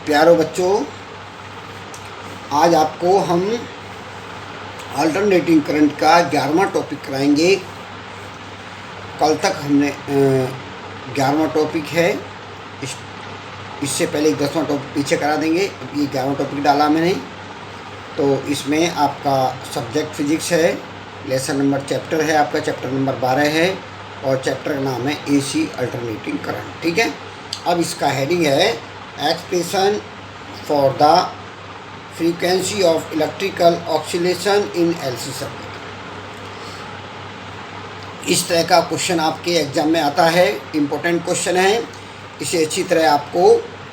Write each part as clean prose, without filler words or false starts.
प्यारो बच्चों, आज आपको हम अल्टरनेटिंग करंट का 11वां टॉपिक कराएंगे। कल तक हमने 11वां टॉपिक है, इससे पहले 10वां टॉपिक पीछे करा देंगे। ये 11वां टॉपिक डाला मैंने, तो इसमें आपका सब्जेक्ट फिजिक्स है, लेसन नंबर चैप्टर है आपका, चैप्टर नंबर 12 है और चैप्टर का नाम है एसी अल्टरनेटिंग करंट। ठीक है, अब इसका हेडिंग है expression for the frequency of electrical oscillation in LC circuit. इस तरह का क्वेश्चन आपके एग्जाम में आता है, इम्पोर्टेंट क्वेश्चन है, इसे अच्छी तरह आपको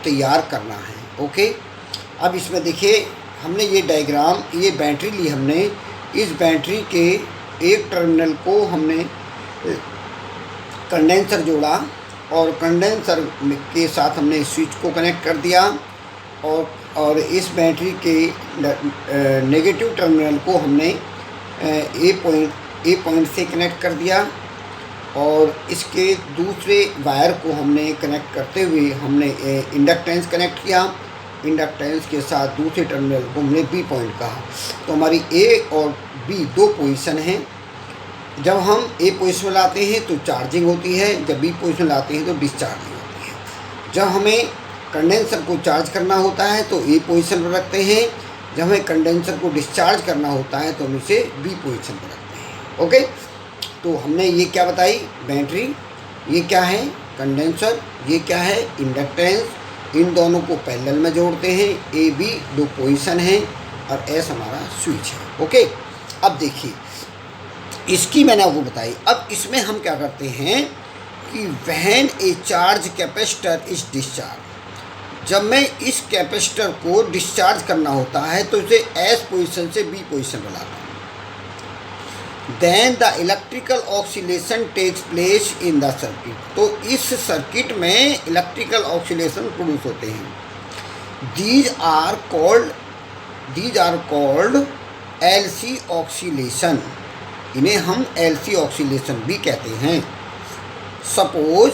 तैयार करना है। ओके, अब इसमें देखिए, हमने ये डायग्राम, ये बैटरी ली हमने, इस बैटरी के एक टर्मिनल को हमने कंडेंसर जोड़ा और कंडेंसर के साथ हमने स्विच को कनेक्ट कर दिया और इस बैटरी के नेगेटिव टर्मिनल को हमने ए पॉइंट से कनेक्ट कर दिया और इसके दूसरे वायर को हमने कनेक्ट करते हुए हमने इंडक्टेंस कनेक्ट किया। इंडक्टेंस के साथ दूसरे टर्मिनल को हमने बी पॉइंट कहा। तो हमारी ए और बी दो पोजीशन हैं। जब हम ए पोजीशन में लाते हैं तो चार्जिंग होती है, जब बी पोजीशन में लाते हैं तो डिस्चार्जिंग होती है। जब हमें कंडेंसर को चार्ज करना होता है तो ए पोजीशन पर रखते हैं, जब हमें कंडेंसर को डिस्चार्ज करना होता है तो हम इसे बी पोजीशन पर रखते हैं। ओके, तो हमने ये क्या बताई, बैटरी, ये क्या है कंडेंसर, ये क्या है इंडक्टेंस। इन दोनों को पैरेलल में जोड़ते हैं, ए बी दो पोजीशन हैं और एस हमारा स्विच है। ओके, अब देखिए, इसकी मैंने आपको बताई। अब इसमें हम क्या करते हैं कि when A charge capacitor is discharge, जब मैं इस कैपेसिटर को डिस्चार्ज करना होता है तो इसे एस पोजीशन से बी पोजीशन पर लाता हूँ। Then the electrical oscillation takes place in the circuit. तो इस सर्किट में इलेक्ट्रिकल ऑक्सीलेशन प्रोड्यूस होते हैं। These are called LC oscillation. इन्हें हम एलसी ऑक्सीलेशन भी कहते हैं। Suppose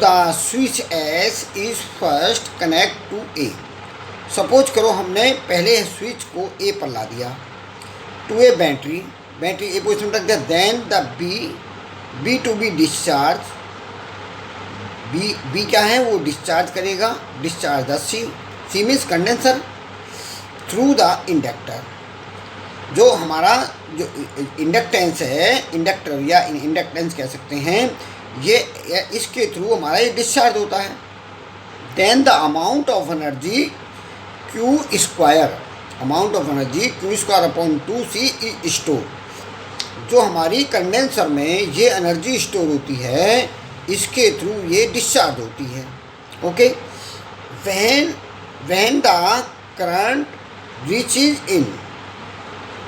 the switch S is first connect to A. Suppose करो हमने पहले स्विच को ए पर ला दिया, to a battery A position रख दिया। Then the B to B discharge, B क्या है वो डिस्चार्ज करेगा, discharge the C means condenser through the inductor. जो हमारा जो इंडक्टेंस है, इंडक्टर या इंडक्टेंस कह सकते हैं, ये इसके थ्रू हमारा ये डिस्चार्ज होता है। Then the amount of energy Q square upon 2c is store. जो हमारी कंडेंसर में ये एनर्जी स्टोर होती है, इसके थ्रू ये डिस्चार्ज होती है। Okay, when the current reaches in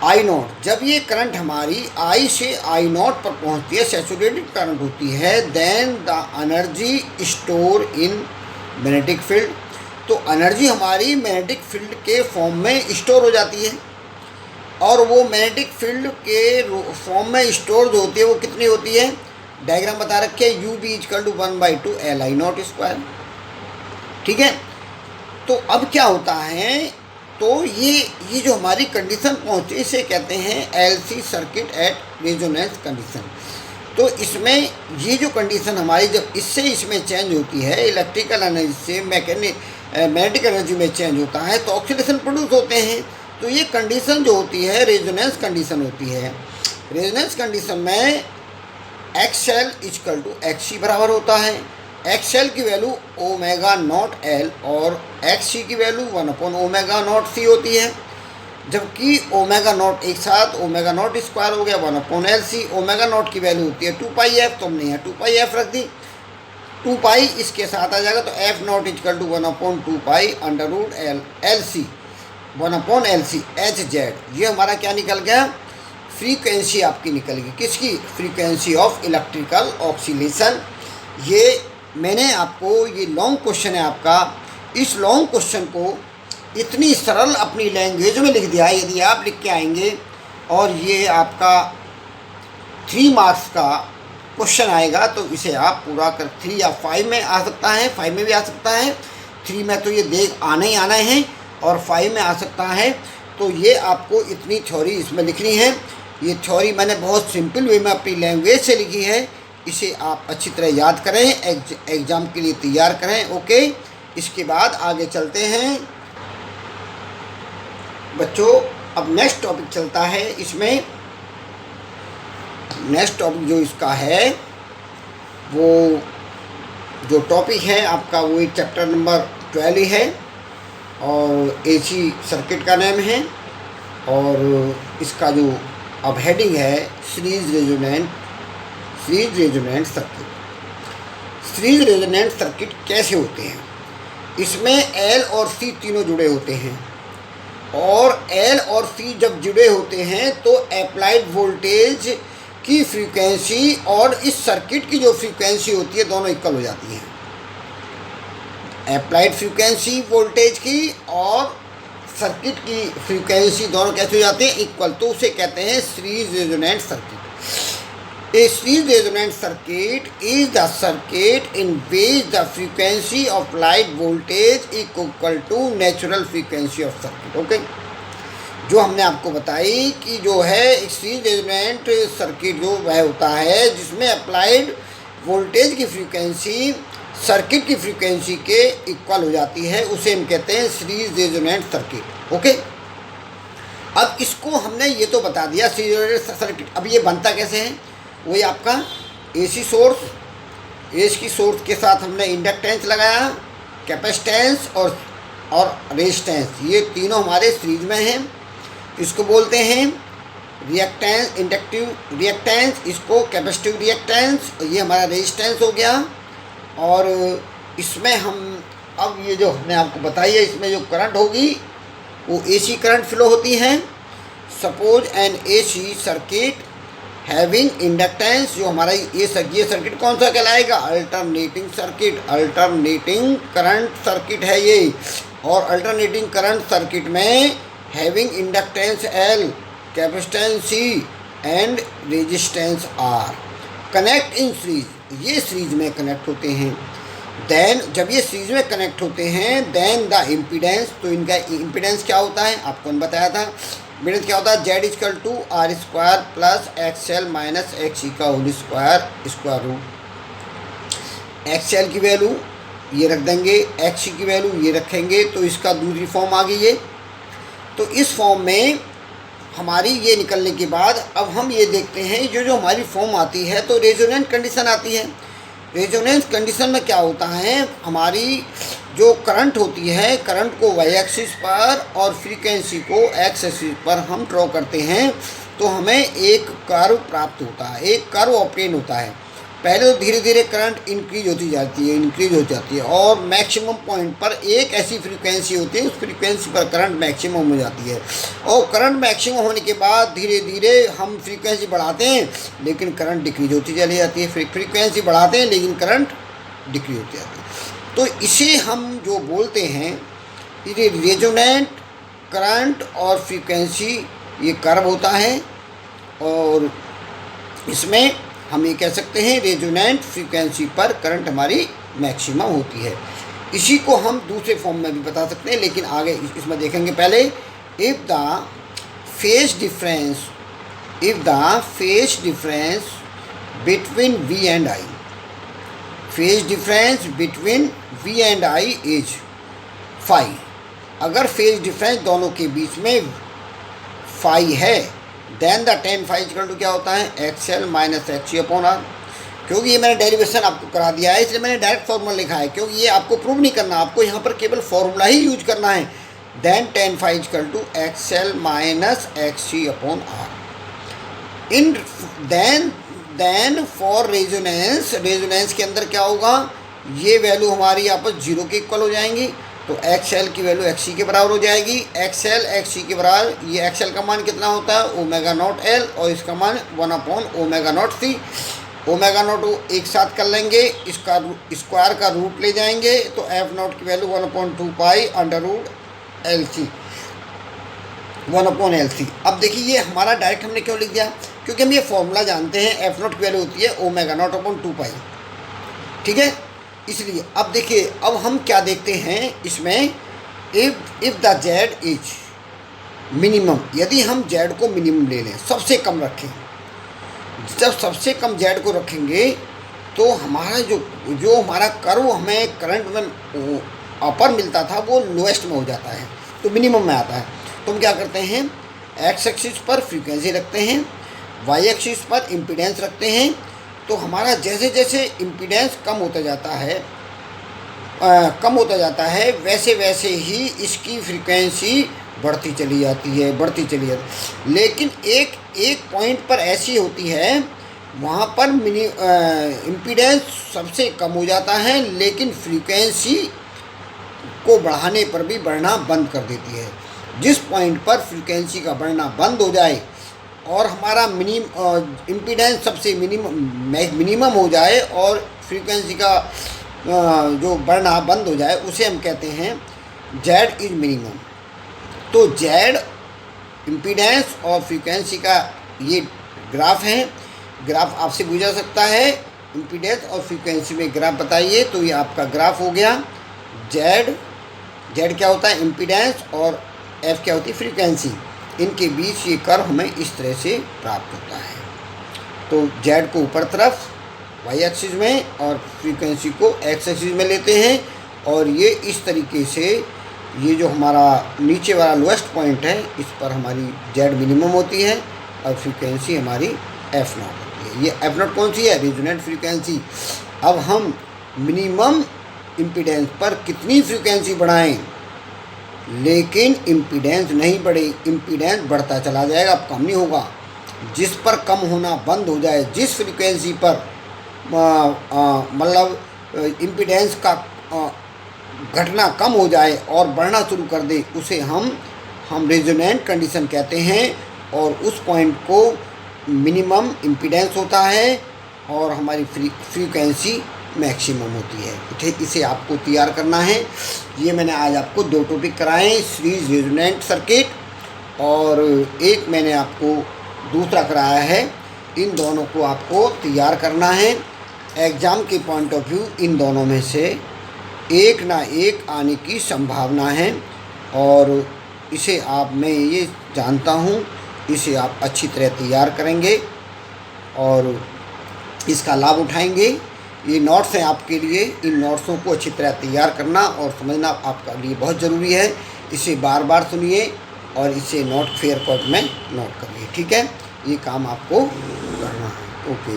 I not, जब ये करंट हमारी आई से आई नॉट पर पहुंचती है, सैचुरेटेड करंट होती है, then the energy store in magnetic field. तो एनर्जी हमारी मैग्नेटिक फील्ड के फॉर्म में स्टोर हो जाती है और वो मैग्नेटिक फील्ड के फॉर्म में स्टोर जो होती है वो कितनी होती है, डायग्राम बता रखे है, U B equal to 1/2 L I naught square. ठीक है, तो अब क्या होता है, तो ये जो हमारी कंडीशन पहुँची इसे कहते हैं LC circuit at resonance condition. तो इसमें ये जो कंडीशन हमारी जब इससे इसमें चेंज होती है, इलेक्ट्रिकल एनर्जी से मैग्नेटिक एनर्जी में चेंज होता है तो ऑक्सीडेशन प्रोड्यूस होते हैं। तो ये कंडीशन जो होती है रेजोनेंस कंडीशन होती है। रेजोनेंस कंडीशन में X L equal to X C बराबर होता है। एक्स एल की वैल्यू ओमेगा नॉट एल और एक्स सी की वैल्यू 1 ओमेगा नॉट सी होती है। जबकि ओमेगा नॉट एक साथ ओमेगा नॉट स्क्वायर हो गया 1 एल सी। ओमेगा नॉट की वैल्यू होती है 2πf, तो हमने यहाँ 2πf रख दी। 2π इसके साथ आ जाएगा तो F not equal to 1/2π under root L C 1/LC H Z. ये हमारा क्या निकल गया, फ्रीक्वेंसी आपकी निकल गई, किसकी, फ्रीक्वेंसी ऑफ इलेक्ट्रिकल ऑक्सीलेशन। ये मैंने आपको, ये लॉन्ग क्वेश्चन है आपका, इस लॉन्ग क्वेश्चन को इतनी सरल अपनी लैंग्वेज में लिख दिया है। यदि आप लिख के आएंगे और ये आपका 3 मार्क्स का क्वेश्चन आएगा तो इसे आप पूरा कर 3 या 5 में आ सकता है, 5 में भी आ सकता है। 3 में तो ये देख आना ही आना है और 5 में आ सकता है। तो ये आपको इतनी थ्योरी इसमें लिखनी है। ये थ्योरी मैंने बहुत सिंपल वे में अपनी लैंग्वेज से लिखी है, इसे आप अच्छी तरह याद करें, एग्ज़ाम के लिए तैयार करें। ओके, इसके बाद आगे चलते हैं बच्चों। अब नेक्स्ट टॉपिक चलता है। इसमें नेक्स्ट टॉपिक जो इसका है वो जो टॉपिक है आपका वो एक चैप्टर नंबर 12 है और एसी सर्किट का नाम है और इसका जो अब हेडिंग है series resonant circuit. Series resonant circuit कैसे होते हैं? इसमें एल और सी तीनों जुड़े होते हैं और एल और सी जब जुड़े होते हैं तो अप्लाइड वोल्टेज की फ्रीक्वेंसी और इस सर्किट की जो फ्रीक्वेंसी होती है दोनों इक्वल हो जाती हैं। अप्लाइड फ्रीक्वेंसी वोल्टेज की और सर्किट की फ्रीक्वेंसी दोनों कैसे हो जाते हैं? इक्वल। तो उसे कहते हैं series resonant circuit. A series resonant circuit is the circuit in which the frequency of light voltage equal to natural frequency of circuit. Okay, जो हमने आपको बताई कि जो है सीरीज रेजोनेंट सर्किट जो वह होता है जिसमें अप्लाइड वोल्टेज की फ्रीक्वेंसी सर्किट की फ्रीक्वेंसी के इक्वल हो जाती है, उसे हम कहते हैं सीरीज रेजोनेंट सर्किट। ओके, अब इसको हमने ये तो बता दिया सीरीज रेजोनेंट सर्किट। अब ये बनता कैसे है? वही आपका एसी सोर्स, एसी सोर्स के साथ हमने इंडक्टेंस लगाया, कैपेसिटेंस और रेजिस्टेंस, ये तीनों हमारे सीरीज में हैं। इसको बोलते हैं रिएक्टेंस, इंडक्टिव रिएक्टेंस, इसको कैपेसिटिव रिएक्टेंस, ये हमारा रेजिस्टेंस हो गया। और इसमें हम अब ये जो हमने आपको बताई है इसमें जो करंट होगी वो एसी करंट फ्लो होती है। Suppose an AC circuit having inductance, जो हमारा ये सर्किट कौन सा कहलाएगा? Alternating circuit, alternating current circuit है ये। और अल्टरनेटिंग करंट सर्किट में having inductance L, capacitance C and resistance R, connect in series, ये सीरीज में कनेक्ट होते हैं। देन जब ये सीरीज में कनेक्ट होते हैं देन द इम्पीडेंस, तो इनका इम्पीडेंस क्या होता है आपको मैंने बताया था। इम्पीडेंस क्या होता है? Z equal to R square plus XL minus XC का होल स्क्वायर रूट। एक्सएल की वैल्यू ये रख देंगे, एक्सई की वैल्यू ये रखेंगे, तो इसका दूसरी फॉर्म आ गई ये। तो इस फॉर्म में हमारी ये निकलने के बाद अब हम ये देखते हैं जो हमारी फॉर्म आती है तो रेजोनेंट कंडीशन आती है। रेजोनेंस कंडीशन में क्या होता है? हमारी जो करंट होती है, करंट को वाई एक्सिस पर और फ्रीक्वेंसी को एक्स एक्सिस पर हम ड्रॉ करते हैं तो हमें एक कर्व प्राप्त होता है, एक कर्व ऑब्टेन होता है। पहले तो धीरे धीरे करंट इंक्रीज होती जाती है और मैक्सिमम पॉइंट पर एक ऐसी फ्रीक्वेंसी होती है, उस फ्रीक्वेंसी पर करंट मैक्सिमम हो जाती है। और करंट मैक्सिमम होने के बाद धीरे धीरे हम फ्रीक्वेंसी बढ़ाते हैं लेकिन करंट डिक्रीज होती चली जाती है। फ्रीक्वेंसी बढ़ाते हैं लेकिन करंट डिक्रीज होती जाती है। तो इसे हम जो बोलते हैं ये रेजोनेंट करंट और फ्रीक्वेंसी, ये कर्व होता है और इसमें हम ये कह सकते हैं रेजोनेंट फ्रीक्वेंसी पर करंट हमारी मैक्सिमम होती है। इसी को हम दूसरे फॉर्म में भी बता सकते हैं लेकिन आगे इसमें देखेंगे। पहले if the phase difference between V and I, phase difference between V and I is phi, अगर फेज डिफरेंस दोनों के बीच में फाई है then the tan phi equal to क्या होता है? XL minus XC upon R. क्योंकि ये मैंने डेरिवेशन आपको करा दिया है इसलिए मैंने डायरेक्ट फार्मूला लिखा है, क्योंकि ये आपको प्रूव नहीं करना, आपको यहाँ पर केवल फार्मूला ही यूज करना है। Then tan phi equal to XL minus XC upon R. In then for resonance के अंदर क्या होगा? ये वैल्यू हमारी आपस जीरो के इक्वल हो जाएंगी तो एक्सएल की वैल्यू एक्सई के बराबर हो जाएगी। एक्सएल एक्सई के बराबर, ये एक्सएल का मान कितना होता है? ओमेगा नॉट एल और इसका मान 1 upon omega nought C. Omega nought एक साथ कर लेंगे, इसका स्क्वायर का रूट ले जाएंगे तो एफ नॉट की value 1/2 pi under root L C, 1 upon L C. अब देखिए ये हमारा डायरेक्ट हमने क्यों लिख दिया? क्योंकि हम ये फॉर्मूला जानते हैं, एफ नॉट की वैल्यू होती है ओमेगा नॉट अपॉन 2 पाई। ठीक है, इसलिए अब देखिए, अब हम क्या देखते हैं इसमें, if the Z is minimum, यदि हम जेड को मिनिमम ले लें, सबसे कम रखें, जब सबसे कम जेड को रखेंगे तो हमारा जो हमारा कर्व हमें करंट में अपर मिलता था वो लोएस्ट में हो जाता है, तो मिनिमम में आता है। तो हम क्या करते हैं, एक्स एक्सिस पर फ्रीक्वेंसी रखते हैं, वाई एक्सिस पर इम्पीडेंस रखते हैं। तो हमारा जैसे जैसे इम्पीडेंस कम होता जाता है वैसे वैसे ही इसकी फ्रीक्वेंसी बढ़ती चली जाती है। लेकिन एक पॉइंट पर ऐसी होती है, वहाँ पर इम्पीडेंस सबसे कम हो जाता है, लेकिन फ्रीक्वेंसी को बढ़ाने पर भी बढ़ना बंद कर देती है। जिस पॉइंट पर फ्रीक्वेंसी का बढ़ना बंद हो जाए और हमारा इम्पीडेंस सबसे मिनिमम हो जाए और फ्रीक्वेंसी का जो बढ़ना बंद हो जाए, उसे हम कहते हैं जेड इज मिनिमम। तो जेड इम्पीडेंस और फ्रीक्वेंसी का ये ग्राफ है। ग्राफ आपसे पूछा सकता है इम्पीडेंस और फ्रीक्वेंसी में ग्राफ बताइए, तो ये आपका ग्राफ हो गया। जेड क्या होता है, इम्पीडेंस, और एफ क्या होती है, फ्रीक्वेंसी। इनके बीच ये कर्व हमें इस तरह से प्राप्त होता है। तो जेड को ऊपर तरफ वाई एक्सिस में और फ्रीक्वेंसी को एक्स एक्सिस में लेते हैं, और ये इस तरीके से ये जो हमारा नीचे वाला लोएस्ट पॉइंट है, इस पर हमारी जेड मिनिमम होती है और फ्रीक्वेंसी हमारी एफ नॉट होती है। ये एफ नॉट कौन सी है, रेजोनेंट फ्रीक्वेंसी। अब हम मिनिमम इम्पीडेंस पर कितनी फ्रीक्वेंसी बढ़ाएं, लेकिन इम्पीडेंस नहीं बढ़े, इम्पीडेंस बढ़ता चला जाएगा, अब कम नहीं होगा। जिस पर कम होना बंद हो जाए, जिस फ्रीक्वेंसी पर मतलब इम्पीडेंस का घटना कम हो जाए और बढ़ना शुरू कर दे, उसे हम रेजोनेंट कंडीशन कहते हैं, और उस पॉइंट को मिनिमम इम्पीडेंस होता है और हमारी फ्रीक्वेंसी मैक्सिमम होती है। ठीक, इसे आपको तैयार करना है। ये मैंने आज आपको 2 टॉपिक कराए, सीरीज रेजोनेंट सर्किट, और एक मैंने आपको दूसरा कराया है। इन दोनों को आपको तैयार करना है। एग्ज़ाम के पॉइंट ऑफ व्यू इन दोनों में से एक ना एक आने की संभावना है, और इसे मैं ये जानता हूँ, इसे आप अच्छी तरह तैयार करेंगे और इसका लाभ उठाएंगे। ये नोट्स हैं आपके लिए, इन नोट्सों को अच्छी तरह तैयार करना और समझना आपके लिए बहुत ज़रूरी है। इसे बार बार सुनिए और इसे नोट फेयर कॉपी में नोट करिए। ठीक है, ये काम आपको करना है। ओके।